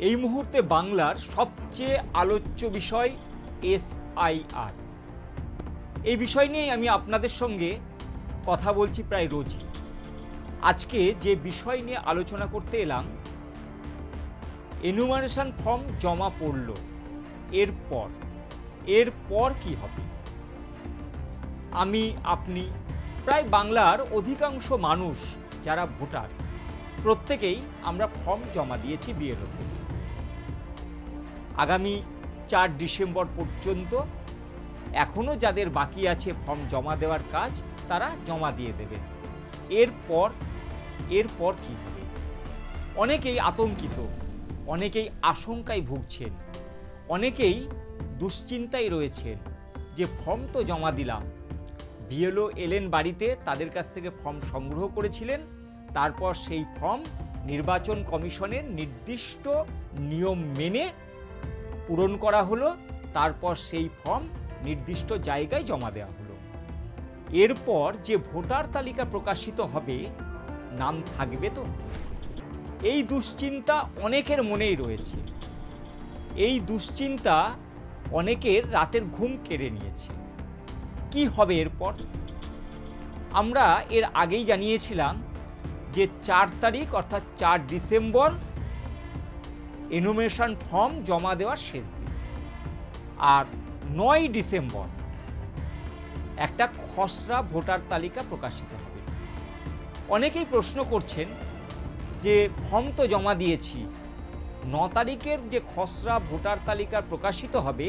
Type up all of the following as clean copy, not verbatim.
এই মুহূর্তে বাংলার সবচেয়ে আলোচ্য বিষয় এসআইআর। এই বিষয় নিয়ে আমি আপনাদের সঙ্গে কথা বলছি প্রায় রোজই। আজকে যে বিষয় নিয়ে আলোচনা করতে এলাম, এনুমারেশন ফর্ম জমা পড়ল, এরপর কি হবে? আমি, আপনি, প্রায় বাংলার অধিকাংশ মানুষ যারা ভোটার, প্রত্যেকেই আমরা ফর্ম জমা দিয়েছি বিএলওতে। আগামী 4 ডিসেম্বর পর্যন্ত এখনও যাদের বাকি আছে ফর্ম জমা দেওয়ার কাজ, তারা জমা দিয়ে দেবেন। এরপর কি হবে? অনেকেই আতঙ্কিত, অনেকেই আশঙ্কায় ভুগছেন, অনেকেই দুশ্চিন্তায় রয়েছেন যে ফর্ম তো জমা দিলাম, বিএলও এলেন বাড়িতে, তাদের কাছ থেকে ফর্ম সংগ্রহ করেছিলেন, তারপর সেই ফর্ম নির্বাচন কমিশনের নির্দিষ্ট নিয়ম মেনে পূরণ করা হলো, তারপর সেই ফর্ম নির্দিষ্ট জায়গায় জমা দেওয়া হলো। এরপর যে ভোটার তালিকা প্রকাশিত হবে, নাম থাকবে তো? এই দুশ্চিন্তা অনেকের মনেই রয়েছে। এই দুশ্চিন্তা অনেকের রাতের ঘুম কেড়ে নিয়েছে। কি হবে এরপর? আমরা এর আগেই জানিয়েছিলাম যে 4 তারিখ অর্থাৎ 4 ডিসেম্বর এনুমারেশন ফর্ম জমা দেওয়ার শেষ দিন, আর 9 ডিসেম্বর একটা খসড়া ভোটার তালিকা প্রকাশিত হবে। অনেকেই প্রশ্ন করছেন যে ফর্ম তো জমা দিয়েছি, 9 তারিখের যে খসড়া ভোটার তালিকা প্রকাশিত হবে,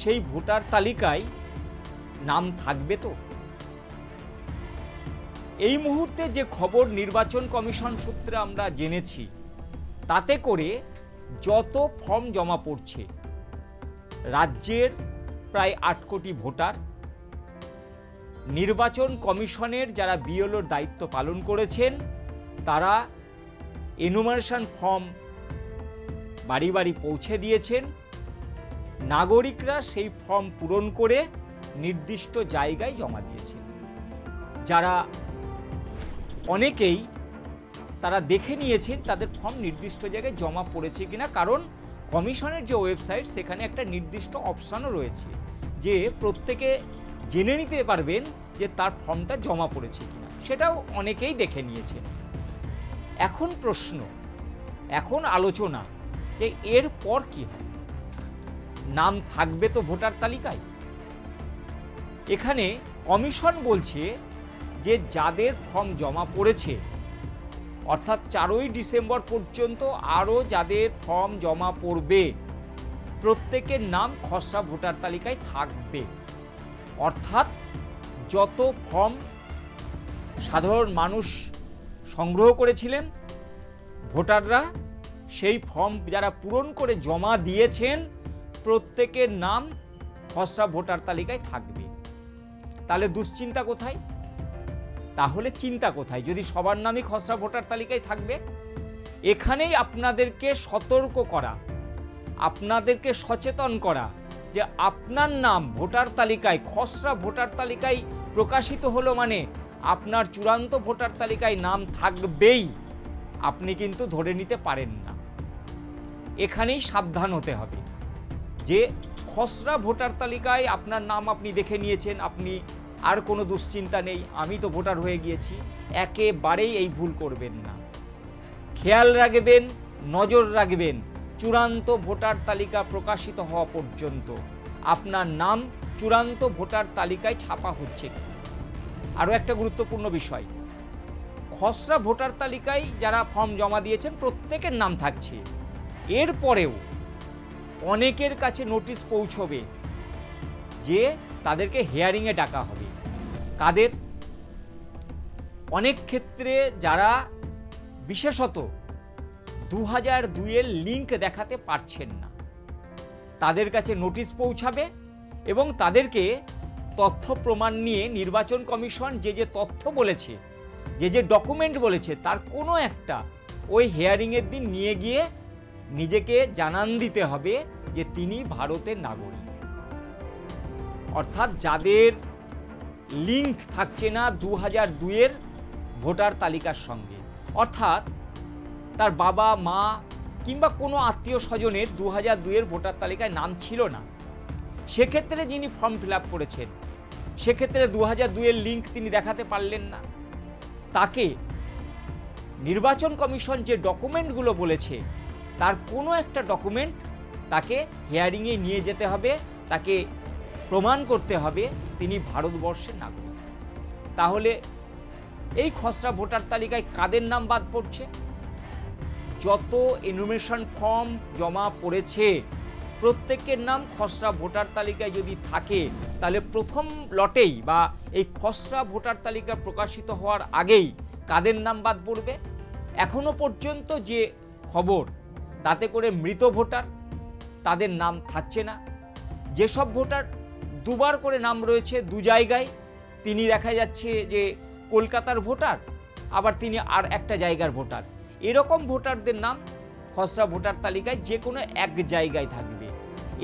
সেই ভোটার তালিকায় নাম থাকবে তো? এই মুহূর্তে যে খবর নির্বাচন কমিশন সূত্রে আমরা জেনেছি, তাতে করে যত ফর্ম জমা পড়ছে, রাজ্যের প্রায় 8 কোটি ভোটার, নির্বাচন কমিশনের যারা বিএলওর দায়িত্ব পালন করেছেন, তারা এনুমারেশন ফর্ম বাড়ি বাড়ি পৌঁছে দিয়েছেন। নাগরিকরা সেই ফর্ম পূরণ করে নির্দিষ্ট জায়গায় জমা দিয়েছেন। যারা অনেকেই তারা দেখে নিয়েছেন তাদের ফর্ম নির্দিষ্ট জায়গায় জমা পড়েছে কিনা, কারণ কমিশনের যে ওয়েবসাইট, সেখানে একটা নির্দিষ্ট অপশানও রয়েছে যে প্রত্যেকে জেনে নিতে পারবেন যে তার ফর্মটা জমা পড়েছে কিনা, সেটাও অনেকেই দেখে নিয়েছেন। এখন প্রশ্ন, এখন আলোচনা যে এরপর কি হবে? নাম থাকবে তো ভোটার তালিকায়? এখানে কমিশন বলছে যে যাদের ফর্ম জমা পড়েছে, অর্থাৎ 4 ডিসেম্বর পর্যন্ত আরও যাদের ফর্ম জমা পড়বে, প্রত্যেকের নাম খসড়া ভোটার তালিকায় থাকবে। অর্থাৎ যত ফর্ম সাধারণ মানুষ সংগ্রহ করেছিলেন, ভোটাররা সেই ফর্ম যারা পূরণ করে জমা দিয়েছেন, প্রত্যেকের নাম খসড়া ভোটার তালিকায় থাকবে। তাহলে দুশ্চিন্তা কোথায়? তাহলে চিন্তা কোথায় যদি সবার নামই খসড়া ভোটার তালিকায় থাকবে? এখানেই আপনাদেরকে সতর্ক করা, আপনাদেরকে সচেতন করা যে আপনার নাম ভোটার তালিকায়, খসড়া ভোটার তালিকায় প্রকাশিত হলো মানে আপনার চূড়ান্ত ভোটার তালিকায় নাম থাকবেই, আপনি কিন্তু ধরে নিতে পারেন না। এখানেই সাবধান হতে হবে যে খসড়া ভোটার তালিকায় আপনার নাম আপনি দেখে নিয়েছেন, আপনি আর কোনো দুশ্চিন্তা নেই, আমি তো ভোটার হয়ে গিয়েছি। একেবারেই এই ভুল করবেন না। খেয়াল রাখবেন, নজর রাখবেন, চূড়ান্ত ভোটার তালিকা প্রকাশিত হওয়া পর্যন্ত আপনার নাম চূড়ান্ত ভোটার তালিকায় ছাপা হচ্ছে। আরও একটা গুরুত্বপূর্ণ বিষয়, খসড়া ভোটার তালিকায় যারা ফর্ম জমা দিয়েছেন প্রত্যেকের নাম থাকছে, এরপরেও অনেকের কাছে নোটিশ পৌঁছবে যে তাদেরকে হিয়ারিংয়ে ডাকা হবে। কাদের? অনেক ক্ষেত্রে যারা বিশেষত 2002-এর লিঙ্ক দেখাতে পারছেন না, তাদের কাছে নোটিশ পৌঁছাবে এবং তাদেরকে তথ্য প্রমাণ নিয়ে নির্বাচন কমিশন যে তথ্য বলেছে, যে ডকুমেন্ট বলেছে, তার কোনো একটা ওই হিয়ারিংয়ের দিন নিয়ে গিয়ে নিজেকে জানান দিতে হবে যে তিনি ভারতের নাগরিক। অর্থাৎ যাদের লিঙ্ক থাকছে না 2002-এর ভোটার তালিকার সঙ্গে, অর্থাৎ তার বাবা, মা কিংবা কোনো আত্মীয় স্বজনের 2002-এর ভোটার তালিকায় নাম ছিল না, সেক্ষেত্রে যিনি ফর্ম ফিল আপ করেছেন, সেক্ষেত্রে 2002-এর লিঙ্ক তিনি দেখাতে পারলেন না, তাকে নির্বাচন কমিশন যে ডকুমেন্টগুলো বলেছে তার কোনো একটা ডকুমেন্ট তাকে হিয়ারিংয়ে নিয়ে যেতে হবে, তাকে প্রমাণ করতে হবে তিনি ভারতবর্ষের নাগরিক। তাহলে এই খসড়া ভোটার তালিকায় কাদের নাম বাদ পড়ছে? যত এনুমেরেশন ফর্ম জমা পড়েছে প্রত্যেকের নাম খসড়া ভোটার তালিকায় যদি থাকে, তাহলে প্রথম লটেই বা এই খসড়া ভোটার তালিকা প্রকাশিত হওয়ার আগেই কাদের নাম বাদ পড়বে? এখনো পর্যন্ত যে খবর, তাতে করে মৃত ভোটার তাদের নাম থাকছে না। যেসব ভোটার দুবার করে নাম রয়েছে দু জায়গায়, তিনি দেখা যাচ্ছে যে কলকাতার ভোটার, আবার তিনি আর একটা জায়গার ভোটার, এরকম ভোটারদের নাম খসড়া ভোটার তালিকায় যে কোনো এক জায়গায় থাকবে।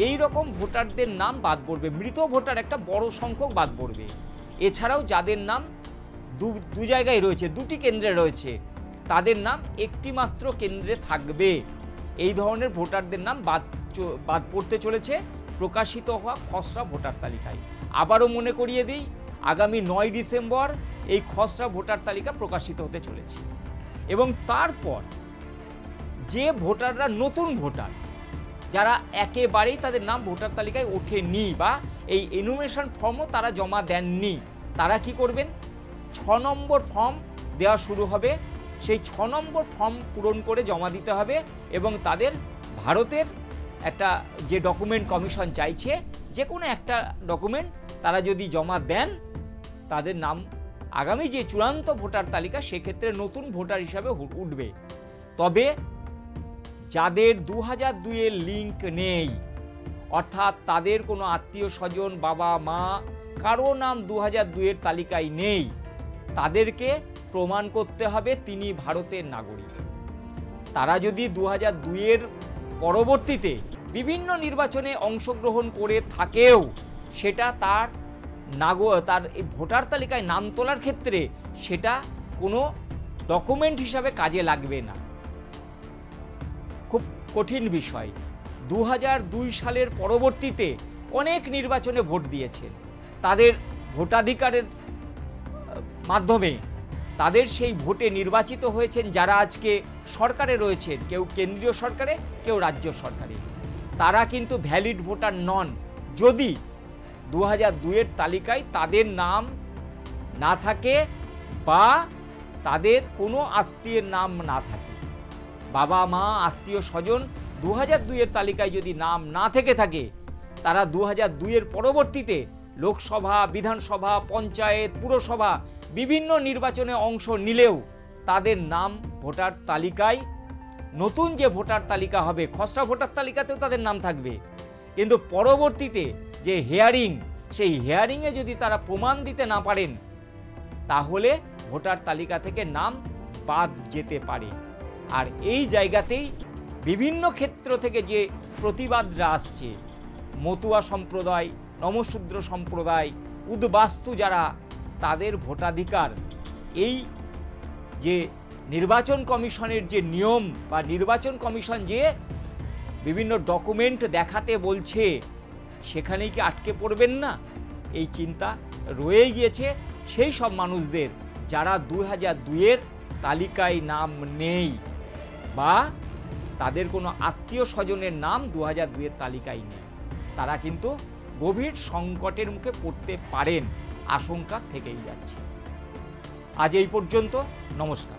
এই রকম ভোটারদের নাম বাদ পড়বে, মৃত ভোটার একটা বড় সংখ্যক বাদ পড়বে। এছাড়াও যাদের নাম দু জায়গায় রয়েছে, দুটি কেন্দ্রে রয়েছে, তাদের নাম একটি মাত্র কেন্দ্রে থাকবে। এই ধরনের ভোটারদের নাম বাদ পড়তে চলেছে প্রকাশিত হওয়া খসড়া ভোটার তালিকায়। আবারও মনে করিয়ে দিই, আগামী 9 ডিসেম্বর এই খসড়া ভোটার তালিকা প্রকাশিত হতে চলেছে, এবং তারপর যে ভোটাররা নতুন ভোটার, যারা একেবারেই তাদের নাম ভোটার তালিকায় ওঠেনি বা এই এনুমেরেশন ফর্মও তারা জমা দেননি, তারা কি করবেন? 6 নম্বর ফর্ম দেওয়া শুরু হবে। সেই 6 নম্বর ফর্ম পূরণ করে জমা দিতে হবে, এবং তাদের ভারতের একটা যে ডকুমেন্ট কমিশন চাইছে, যে কোনো একটা ডকুমেন্ট তারা যদি জমা দেন, তাদের নাম আগামী যে চূড়ান্ত ভোটার তালিকা সেক্ষেত্রে নতুন ভোটার হিসাবে উঠবে। তবে যাদের 2002-এর লিঙ্ক নেই, অর্থাৎ তাদের কোনো আত্মীয় স্বজন, বাবা মা কারো নাম 2002-এর তালিকায় নেই, তাদেরকে প্রমাণ করতে হবে তিনি ভারতের নাগরিক। তারা যদি 2002-এর পরবর্তীতে বিভিন্ন নির্বাচনে অংশগ্রহণ করে থাকেও, সেটা তার এই ভোটার তালিকায় নাম তোলার ক্ষেত্রে সেটা কোনো ডকুমেন্ট হিসাবে কাজে লাগবে না। খুব কঠিন বিষয়। 2002 সালের পরবর্তীতে অনেক নির্বাচনে ভোট দিয়েছেন, তাদের ভোটাধিকারের মাধ্যমে তাদের সেই ভোটে নির্বাচিত হয়েছেন যারা আজকে সরকারে রয়েছেন, কেউ কেন্দ্রীয় সরকারে, কেউ রাজ্য সরকারে। তারা কিন্তু ভ্যালিড ভোটার নন যদি 2002-এর তালিকায় তাদের নাম না থাকে বা তাদের কোনো আত্মীয়ের নাম না থাকে। বাবা মা আত্মীয় স্বজন 2002-এর তালিকায় যদি নাম না থেকে থাকে, তারা 2002-এর পরবর্তীতে লোকসভা, বিধানসভা, পঞ্চায়েত, পুরসভা বিভিন্ন নির্বাচনে অংশ নিলেও তাদের নাম ভোটার তালিকায়, নতুন যে ভোটার তালিকা হবে, খসড়া ভোটার তালিকাতেও তাদের নাম থাকবে, কিন্তু পরবর্তীতে যে হিয়ারিং, সেই হিয়ারিংয়ে যদি তারা প্রমাণ দিতে না পারেন, তাহলে ভোটার তালিকা থেকে নাম বাদ যেতে পারে। আর এই জায়গাতেই বিভিন্ন ক্ষেত্র থেকে যে প্রতিবাদরা আসছে, মতুয়া সম্প্রদায়, নমশূদ্র সম্প্রদায়, উদ্বাস্তু যারা, তাদের ভোটাধিকার এই যে নির্বাচন কমিশনের যে নিয়ম বা নির্বাচন কমিশন যে বিভিন্ন ডকুমেন্ট দেখাতে বলছে, সেখানেই কি আটকে পড়বেন না? এই চিন্তা রয়ে গিয়েছে সেই সব মানুষদের যারা 2002-এর তালিকায় নাম নেই বা তাদের কোনো আত্মীয় স্বজনের নাম 2002-এর তালিকায় নেই। তারা কিন্তু গভীর সংকটের মুখে পড়তে পারেন, আশঙ্কা থেকেই যাচ্ছে। আজ এই পর্যন্ত, নমস্কার।